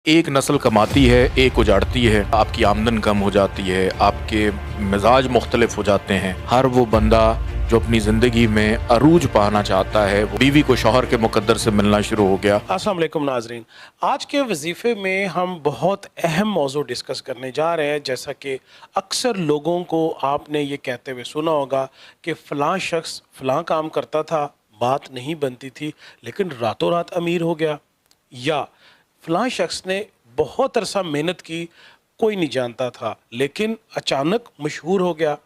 ایک نسل کماتی ہے، ایک اجاڑتی ہے، آپ کی آمدن کم ہو جاتی ہے، آپ کے مزاج مختلف ہو جاتے ہیں۔ ہر وہ بندہ جو اپنی زندگی میں عروج پانا چاہتا ہے، وہ بیوی کو شوہر کے مقدر سے ملنا شروع ہو گیا۔ السلام علیکم ناظرین، آج کے وظیفے میں ہم بہت اہم موضوع ڈسکس کرنے جا رہے ہیں۔ جیسا کہ اکثر لوگوں کو آپ نے یہ کہتے ہوئے سنا ہوگا کہ فلاں شخص فلاں کام کرتا تھا، بات نہیں بنتی تھی لیکن راتوں رات امیر ہو گیا، یا فلاں شخص نے بہت عرصہ محنت کی، کوئی نہیں جانتا تھا لیکن اچانک مشہور ہو گیا۔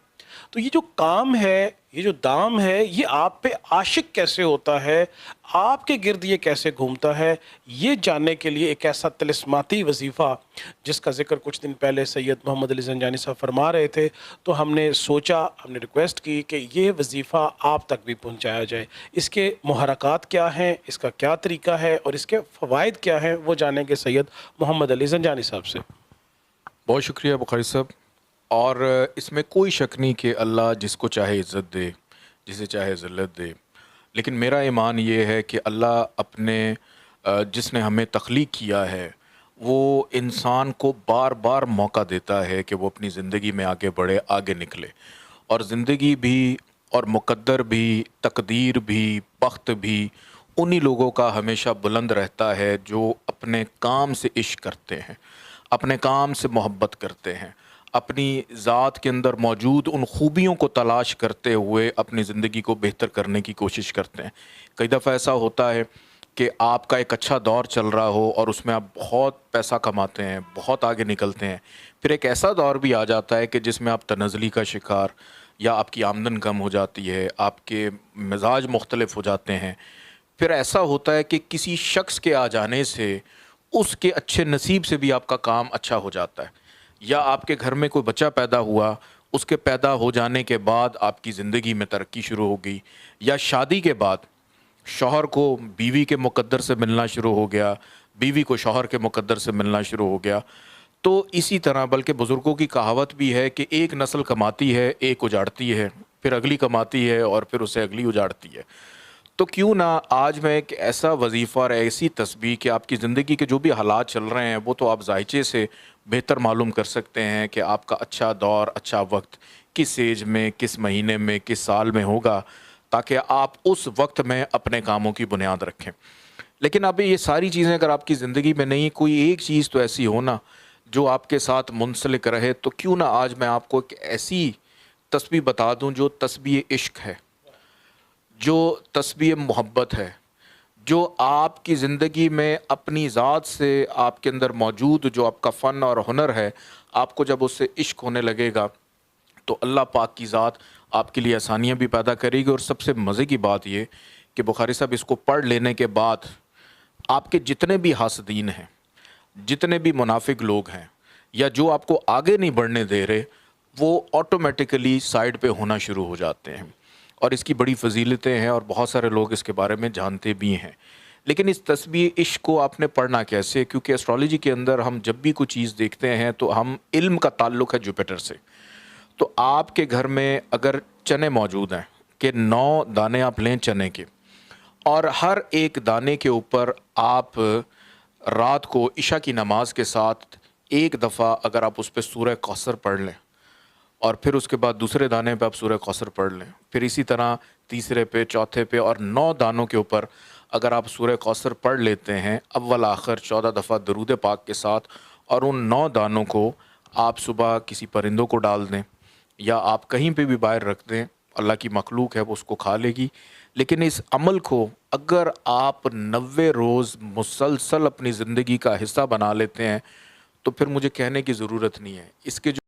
تو یہ جو کام ہے، یہ جو دام ہے، یہ آپ پہ عاشق کیسے ہوتا ہے، آپ کے گرد یہ کیسے گھومتا ہے، یہ جاننے کے لیے ایک ایسا طلسماتی وظیفہ جس کا ذکر کچھ دن پہلے سید محمد علی زنجانی صاحب فرما رہے تھے، تو ہم نے سوچا، ہم نے ریکویسٹ کی کہ یہ وظیفہ آپ تک بھی پہنچایا جائے۔ اس کے محرکات کیا ہیں، اس کا کیا طریقہ ہے اور اس کے فوائد کیا ہیں، وہ جانیں گے سید محمد علی زنجانی صاحب سے۔ بہت شکریہ بخاری صاحب۔ اور اس میں کوئی شک نہیں کہ اللہ جس کو چاہے عزت دے، جسے چاہے ذلت دے، لیکن میرا ایمان یہ ہے کہ اللہ اپنے جس نے ہمیں تخلیق کیا ہے، وہ انسان کو بار بار موقع دیتا ہے کہ وہ اپنی زندگی میں آگے بڑھے، آگے نکلے۔ اور زندگی بھی اور مقدر بھی، تقدیر بھی، بخت بھی انہی لوگوں کا ہمیشہ بلند رہتا ہے جو اپنے کام سے عشق کرتے ہیں، اپنے کام سے محبت کرتے ہیں، اپنی ذات کے اندر موجود ان خوبیوں کو تلاش کرتے ہوئے اپنی زندگی کو بہتر کرنے کی کوشش کرتے ہیں۔ کئی دفعہ ایسا ہوتا ہے کہ آپ کا ایک اچھا دور چل رہا ہو اور اس میں آپ بہت پیسہ کماتے ہیں، بہت آگے نکلتے ہیں، پھر ایک ایسا دور بھی آ جاتا ہے کہ جس میں آپ تنزلی کا شکار، یا آپ کی آمدن کم ہو جاتی ہے، آپ کے مزاج مختلف ہو جاتے ہیں۔ پھر ایسا ہوتا ہے کہ کسی شخص کے آ جانے سے اس کے اچھے نصیب سے بھی آپ کا کام اچھا ہو جاتا ہے، یا آپ کے گھر میں کوئی بچہ پیدا ہوا، اس کے پیدا ہو جانے کے بعد آپ کی زندگی میں ترقی شروع ہو گئی، یا شادی کے بعد شوہر کو بیوی کے مقدر سے ملنا شروع ہو گیا، بیوی کو شوہر کے مقدر سے ملنا شروع ہو گیا۔ تو اسی طرح بلکہ بزرگوں کی کہاوت بھی ہے کہ ایک نسل کماتی ہے، ایک اجاڑتی ہے، پھر اگلی کماتی ہے اور پھر اسے اگلی اجاڑتی ہے۔ تو کیوں نہ آج میں ایک ایسا وظیفہ اور ایسی تسبیح کہ آپ کی زندگی کے جو بھی حالات چل رہے ہیں وہ تو آپ ذائچے سے بہتر معلوم کر سکتے ہیں کہ آپ کا اچھا دور، اچھا وقت کس ایج میں، کس مہینے میں، کس سال میں ہوگا، تاکہ آپ اس وقت میں اپنے کاموں کی بنیاد رکھیں۔ لیکن اب یہ ساری چیزیں اگر آپ کی زندگی میں نہیں، کوئی ایک چیز تو ایسی ہونا جو آپ کے ساتھ منسلک رہے، تو کیوں نہ آج میں آپ کو ایک ایسی تسبیح بتا دوں جو تسبیح عشق ہے، جو تسبیح محبت ہے، جو آپ کی زندگی میں اپنی ذات سے آپ کے اندر موجود جو آپ کا فن اور ہنر ہے، آپ کو جب اس سے عشق ہونے لگے گا تو اللہ پاک کی ذات آپ کے لیے آسانیاں بھی پیدا کرے گی۔ اور سب سے مزے کی بات یہ کہ بخاری صاحب اس کو پڑھ لینے کے بعد آپ کے جتنے بھی حاسدین ہیں، جتنے بھی منافق لوگ ہیں، یا جو آپ کو آگے نہیں بڑھنے دے رہے، وہ آٹومیٹیکلی سائیڈ پہ ہونا شروع ہو جاتے ہیں۔ اور اس کی بڑی فضیلتیں ہیں اور بہت سارے لوگ اس کے بارے میں جانتے بھی ہیں۔ لیکن اس تسبیح عشق کو آپ نے پڑھنا کیسے؟ کیونکہ ایسٹرالوجی کے اندر ہم جب بھی کوئی چیز دیکھتے ہیں تو ہم علم کا تعلق ہے جوپیٹر سے۔ تو آپ کے گھر میں اگر چنے موجود ہیں کہ 9 دانے آپ لیں چنے کے، اور ہر ایک دانے کے اوپر آپ رات کو عشاء کی نماز کے ساتھ ایک دفعہ اگر آپ اس پہ سورہ کوثر پڑھ لیں، اور پھر اس کے بعد دوسرے دانے پہ آپ سورہ کوثر پڑھ لیں، پھر اسی طرح تیسرے پہ، چوتھے پہ، اور 9 دانوں کے اوپر اگر آپ سورہ کوثر پڑھ لیتے ہیں اول آخر 14 دفعہ درود پاک کے ساتھ، اور ان 9 دانوں کو آپ صبح کسی پرندوں کو ڈال دیں یا آپ کہیں پہ بھی باہر رکھ دیں، اللہ کی مخلوق ہے وہ اس کو کھا لے گی۔ لیکن اس عمل کو اگر آپ 90 روز مسلسل اپنی زندگی کا حصہ بنا لیتے ہیں تو پھر مجھے کہنے کی ضرورت نہیں ہے، اس کے جو